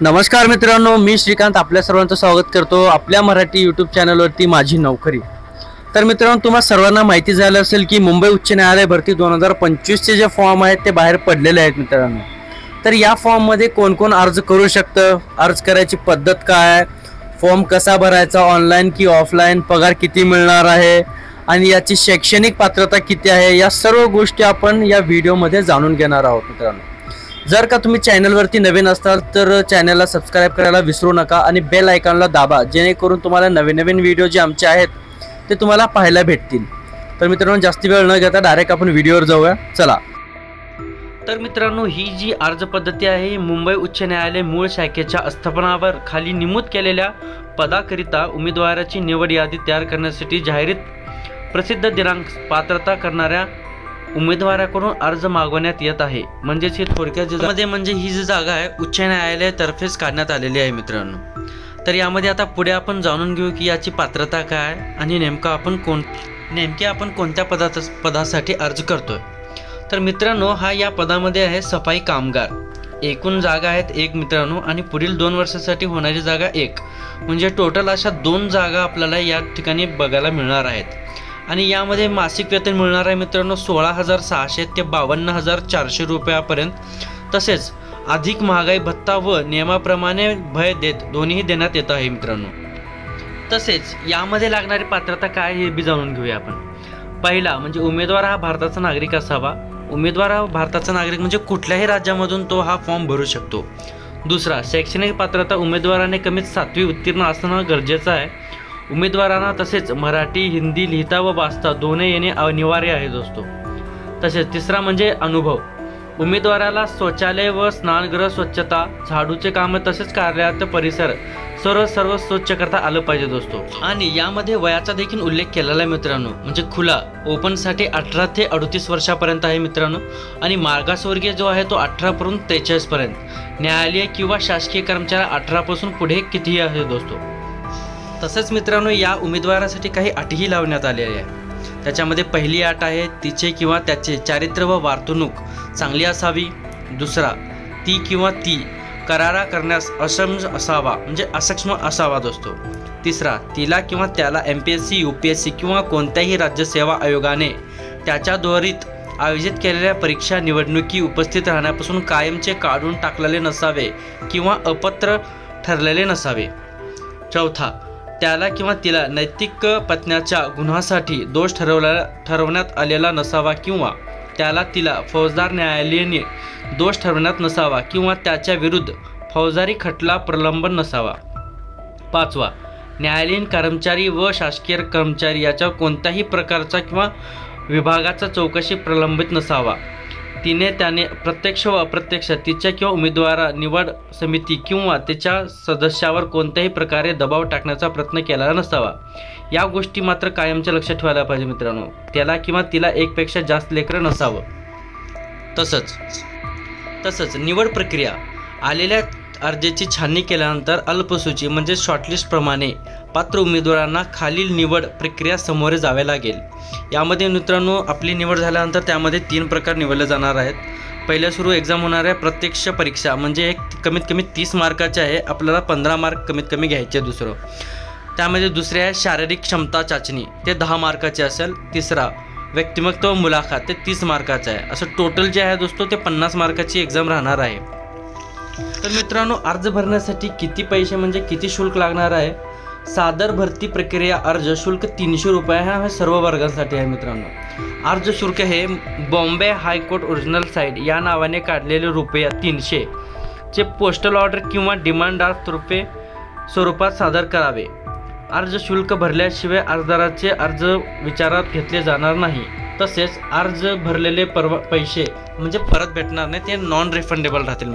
नमस्कार मित्रांनो, मी श्रीकांत आपल्या सर्वांचं स्वागत करतो आपल्या मराठी यूट्यूब चॅनलवरती माझी नोकरी। तर मित्रांनो, तुम्हाला सर्वांना माहिती झालं असेल की मुंबई उच्च न्यायालय भरती 2025चे जे फॉर्म आहेत ते बाहेर पडलेले आहेत मित्रांनो। तर या फॉर्ममध्ये कोण कोण अर्ज करू शकतं, अर्ज करायची पद्धत काय, फॉर्म कसा भरायचा, ऑनलाईन की ऑफलाईन, पगार किती मिळणार आहे आणि याची शैक्षणिक पात्रता किती आहे, या सर्व गोष्टी आपण या व्हिडिओमध्ये जाणून घेणार आहोत मित्रांनो। जर का तुम्ही चॅनलवरती नवीन असाल तर चॅनलला सबस्क्राइब करायला विसरू नका आणि बेल आयकॉनला दाबा, जेणेकरून तुम्हाला नवीन व्हिडिओ जे आमचे आहेत ते तुम्हाला पाहायला भेटतील। तर मित्रांनो, जास्त वेळ न घेता डायरेक्ट आपण व्हिडिओवर जाऊया, चला। तर मित्रांनो, ही जी अर्ज पद्धती आहे मुंबई उच्च न्यायालय मूळ शाखेच्या आस्थापनावर खाली नमूद केलेल्या पदाकरिता उमेदवाराची निवड यादी तयार करण्यासाठी जाहिरात प्रसिद्ध दिनांक पात्रता करणाऱ्या उमेदवाराकडून अर्ज मागवण्यात येत आहे। म्हणजेच हे थोडक्यात म्हणजे ही जी जागा आहे उच्च न्यायालयातर्फेच काढण्यात आलेली आहे मित्रांनो। तर यामध्ये आता पुढे आपण जाणून घेऊ की याची पात्रता काय आणि नेमके आपण कोणत्या पदासाठी अर्ज करतोय। तर मित्रांनो, हा या पदामध्ये आहे सफाई कामगार। एकूण जागा आहेत 1 मित्रांनो, आणि पुढील 2 वर्षासाठी होणारी जागा 1, म्हणजे टोटल अशा 2 जागा आपल्याला या ठिकाणी बघायला मिळणार आहेत। आणि यामध्ये मासिक वेतन मिळणार आहे मित्रांनो 16,600 ते 52,400 रुपयापर्यंत। तसेच अधिक महागाई भत्ता व नियमाप्रमाणे भय देत दोन्हीही देण्यात येत आहे मित्रांनो। तसेच यामध्ये लागणारी पात्रता काय हे बी जाणून घेऊया आपण। पहिला म्हणजे उमेदवार हा भारताचा नागरिक असावा। उमेदवार हा भारताचा नागरिक म्हणजे कुठल्याही राज्यामधून तो हा फॉर्म भरू शकतो। दुसरा, शैक्षणिक पात्रता उमेदवाराने कमीत 7वी उत्तीर्ण असणं गरजेचं आहे। उमेदवारांना तसेच मराठी हिंदी लिहिता व वाचता दोन्ही येणे अनिवार्य आहे दोस्तो। तसेच तिसरा म्हणजे अनुभव। उमेदवाराला शौचालय व स्नानगृह स्वच्छता, झाडूचे काम तसेच कार्यालयात परिसर सर्व स्वच्छ करता आलं पाहिजे दोस्तो। आणि यामध्ये वयाचा देखील उल्लेख केलेला आहे मित्रांनो, म्हणजे खुला ओपनसाठी 18 ते 38 वर्षापर्यंत आहे मित्रांनो, आणि मागासवर्गीय जो आहे तो 18 पासून 43 पर्यंत, न्यायालयीन किंवा शासकीय कर्मचारी 18 पासून पुढे कितीही आहे दोस्तो। तसेच मित्रांनो, या उमेदवारासाठी काही अटीही लावण्यात आलेल्या आहे। त्याच्यामध्ये पहिली अट आहे तिचे किंवा त्याचे चारित्र्य व वर्तणूक चांगली असावी। दुसरा, ती किंवा ती करारा करण्यास असक्षम असावा दोस्तो। तिसरा, तिला किंवा त्याला MPSC UPSC किंवा कोणत्याही राज्य सेवा आयोगाने त्याच्या द्वारित आयोजित केलेल्या परीक्षा निवडणुकी उपस्थित राहण्यापासून कायमचे काढून टाकलेले नसावे किंवा अपात्र ठरलेले नसावे। चौथा, त्याला किंवा तिला नैतिक पत्न्याच्या गुन्ह्यासाठी दोष ठरवण्यात आलेला नसावा किंवा त्याला तिला फौजदार न्यायालयाने दोष ठरवण्यात नसावा किंवा त्याच्या विरुद्ध फौजदारी खटला प्रलंबन नसावा। पाचवा, न्यायालयीन कर्मचारी व शासकीय कर्मचारी याच्या कोणत्याही प्रकारचा किंवा विभागाचा चौकशी प्रलंबित नसावा। तिने त्याने प्रत्यक्ष व अप्रत्यक्ष तिच्या किंवा उमेदवारा निवड समिती किंवा त्याच्या सदस्यावर कोणत्याही प्रकारे दबाव टाकण्याचा प्रयत्न केलेला नसावा। या गोष्टी मात्र कायमच्या लक्षात ठेवायला पाहिजे मित्रांनो। त्याला किंवा तिला एकपेक्षा जास्त लेकरं नसावं। तसंच निवड प्रक्रिया, आलेल्या अर्जाची छाननी केल्यानंतर अल्पसूची म्हणजे शॉर्टलिस्ट प्रमाणे पात्र उमेदवारांना खालील निवड प्रक्रिया सामोरे जावे लागेल। यामध्ये मित्रांनो, आपली निवड झाल्यानंतर त्यामध्ये 3 प्रकार निवडले जाणार आहेत। पहिल्या सुरू एक्झाम होणार आहे प्रत्यक्ष परीक्षा, म्हणजे एक कमीत कमी 30 मार्काचे आहे, आपल्याला 15 मार्क कमीत कमी घ्यायचे। दुसरं, त्यामध्ये दुसरे आहे शारीरिक क्षमता चाचणी, ते 10 मार्काचे असेल। तिसरा, व्यक्तिमत्व मुलाखत, ते 30 मार्काचे आहे। असं टोटल जे आहे दोस्तो ते 50 मार्काची एक्झाम राहणार आहे। तर मित्रांनो, अर्ज भरण्यासाठी किती पैसे म्हणजे किती शुल्क लागणार आहे। सादर भरती प्रक्रिया अर्ज शुल्क 300 रुपये हा सर्व वर्गांसाठी आहे मित्रांनो। अर्ज शुल्क हे बॉम्बे हायकोर्ट ओरिजिनल साईड या नावाने काढलेले रुपये 300 चे पोस्टल ऑर्डर किंवा डिमांड ड्राफ्ट स्वरूपात सादर करावे। अर्ज शुल्क भरल्याशिवाय अर्जदाराचे अर्ज विचारात घेतले जाणार नाही। तसेच अर्ज भरलेले पैसे म्हणजे परत भेटणार नाही, ते नॉन रिफंडेबल राहतील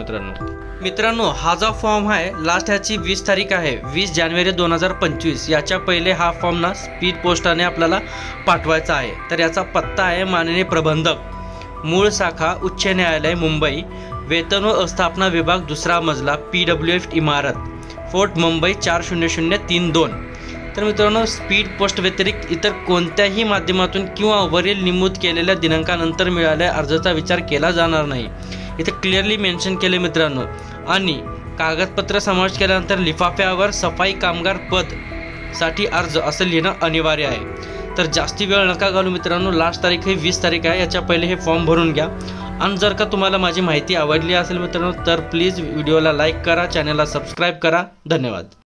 मित्रांनो। हा जो फॉर्म आहे लास्ट ह्याची 20 तारीख आहे 20 जानेवारी 2025। याच्या पहिले हा फॉर्म ना स्पीड पोस्टाने आपल्याला पाठवायचा आहे। तर याचा पत्ता आहे माननीय प्रबंधक मूळ शाखा उच्च न्यायालय मुंबई, वेतन व अस्थापना विभाग 2रा मजला PWF इमारत, फोर्ट मुंबई 40032। तर मित्रांनो, स्पीड पोस्ट व्यतिरिक्त इतर कोणत्याही माध्यमातून किंवा वरील नमूद केलेल्या दिनांकानंतर मिळालेल्या अर्जाचा विचार केला जाणार नाही, इथे क्लिअरली मेन्शन केले मित्रांनो। आणि कागदपत्र समाविष्ट केल्यानंतर लिफाफ्यावर सफाई कामगार पद साठी अर्ज असं लिहिणं अनिवार्य आहे। तर जास्ती वेळ नका घालू मित्रांनो, लास्ट तारीख ही 20 तारीख आहे, याच्या पहिले हे फॉर्म भरून घ्या। आणि जर का तुम्हाला माझी माहिती आवडली असेल मित्रांनो तर प्लीज व्हिडिओला लाईक करा, चॅनलला सबस्क्राईब करा। धन्यवाद।